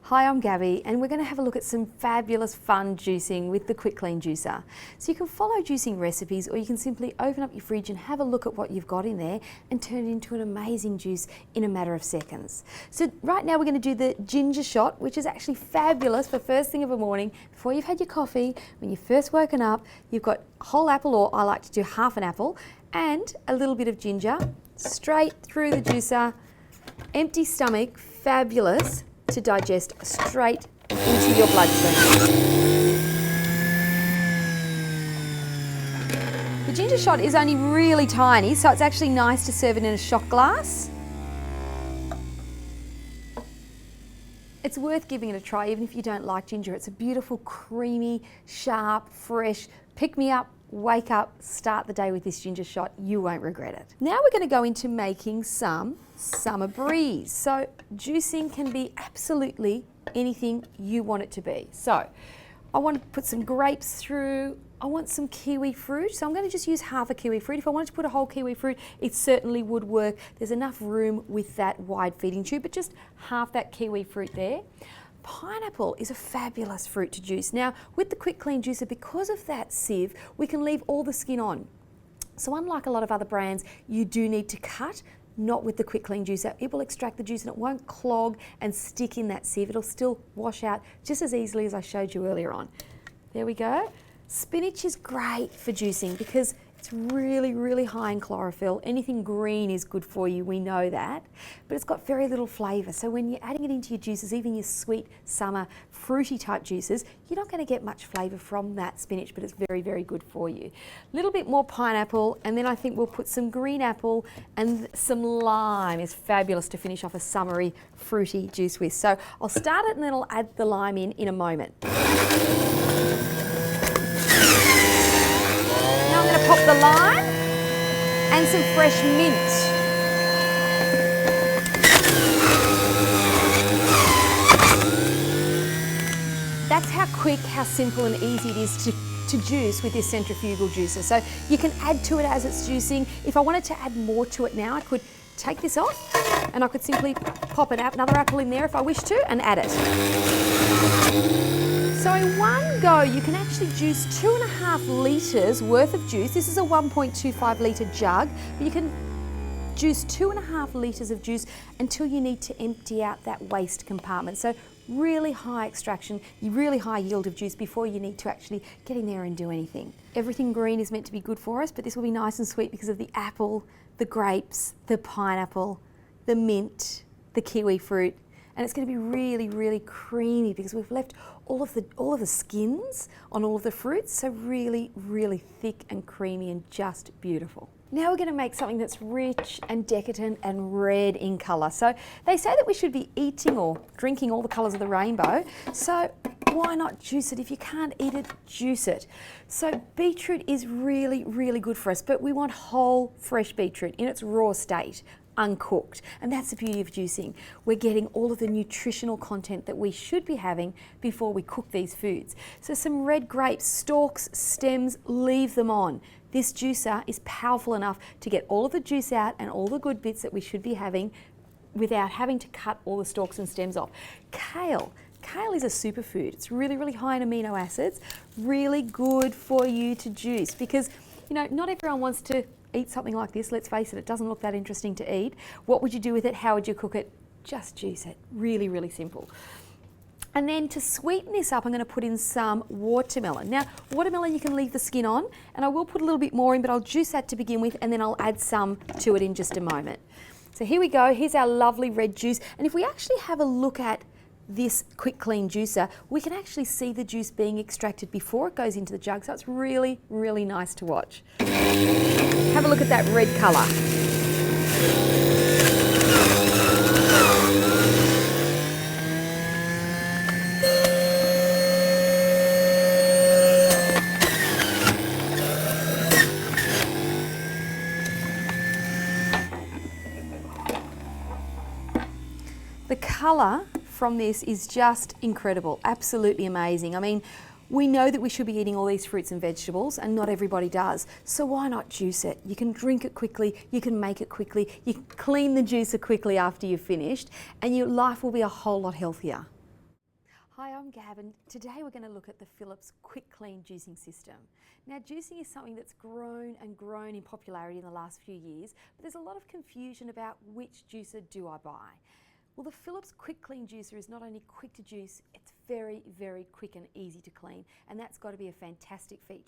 Hi, I'm Gabby and we're going to have a look at some fabulous fun juicing with the Quick Clean juicer. So you can follow juicing recipes or you can simply open up your fridge and have a look at what you've got in there and turn it into an amazing juice in a matter of seconds. So right now we're going to do the ginger shot, which is actually fabulous for first thing of the morning, before you've had your coffee, when you've first woken up. You've got a whole apple, or I like to do half an apple, and a little bit of ginger, straight through the juicer, empty stomach, fabulous to digest straight into your bloodstream. The ginger shot is only really tiny, so it's actually nice to serve it in a shot glass. It's worth giving it a try, even if you don't like ginger. It's a beautiful, creamy, sharp, fresh, pick-me-up, wake up, start the day with this ginger shot. You won't regret it. Now we're going to go into making some summer breeze. So juicing can be absolutely anything you want it to be. So I want to put some grapes through. I want some kiwi fruit, so I'm going to just use half a kiwi fruit. If I wanted to put a whole kiwi fruit, it certainly would work. There's enough room with that wide feeding tube, but just half that kiwi fruit there. Pineapple is a fabulous fruit to juice. Now, with the Quick Clean juicer, because of that sieve, we can leave all the skin on. So unlike a lot of other brands, you do need to cut. Not with the Quick Clean juicer. It will extract the juice and it won't clog and stick in that sieve. It'll still wash out just as easily as I showed you earlier on. There we go. Spinach is great for juicing because it's really, really high in chlorophyll. Anything green is good for you, we know that, but it's got very little flavour. So when you're adding it into your juices, even your sweet summer fruity type juices, you're not going to get much flavour from that spinach, but it's very, very good for you. A little bit more pineapple, and then I think we'll put some green apple and some lime. Is fabulous to finish off a summery fruity juice with. So I'll start it and then I'll add the lime in a moment. Pop the lime and some fresh mint. That's how quick, how simple and easy it is to juice with this centrifugal juicer. So you can add to it as it's juicing. If I wanted to add more to it now, I could take this off and I could simply pop another apple in there if I wish to and add it. So in one go, you can actually juice 2.5 litres worth of juice. This is a 1.25 litre jug, but you can juice 2.5 litres of juice until you need to empty out that waste compartment. So really high extraction, really high yield of juice before you need to actually get in there and do anything. Everything green is meant to be good for us, but this will be nice and sweet because of the apple, the grapes, the pineapple, the mint, the kiwi fruit. And it's going to be really, really creamy because we've left all of the skins on all of the fruits, so really, really thick and creamy and just beautiful. Now we're going to make something that's rich and decadent and red in colour. So they say that we should be eating or drinking all the colours of the rainbow, so why not juice it? If you can't eat it, juice it. So beetroot is really, really good for us, but we want whole, fresh beetroot in its raw state, uncooked. And that's the beauty of juicing. We're getting all of the nutritional content that we should be having before we cook these foods. So some red grapes, stalks, stems, leave them on. This juicer is powerful enough to get all of the juice out and all the good bits that we should be having without having to cut all the stalks and stems off. Kale. Kale is a superfood. It's really, really high in amino acids, really good for you to juice because, you know, not everyone wants to eat something like this. Let's face it, it doesn't look that interesting to eat. What would you do with it? How would you cook it? Just juice it. Really, really simple. And then to sweeten this up, I'm going to put in some watermelon. Now, watermelon you can leave the skin on, and I will put a little bit more in, but I'll juice that to begin with, and then I'll add some to it in just a moment. So here we go. Here's our lovely red juice. And if we actually have a look at this Quick Clean juicer, we can actually see the juice being extracted before it goes into the jug, so it's really, really nice to watch. Have a look at that red colour. The colour from this is just incredible, absolutely amazing. I mean, we know that we should be eating all these fruits and vegetables, and not everybody does. So why not juice it? You can drink it quickly, you can make it quickly, you can clean the juicer quickly after you've finished, and your life will be a whole lot healthier. Hi, I'm Gab, and today we're going to look at the Phillips Quick Clean Juicing System. Now, juicing is something that's grown and grown in popularity in the last few years, but there's a lot of confusion about which juicer do I buy. Well, the Phillips Quick Clean Juicer is not only quick to juice, it's very, very quick and easy to clean, and that's got to be a fantastic feature.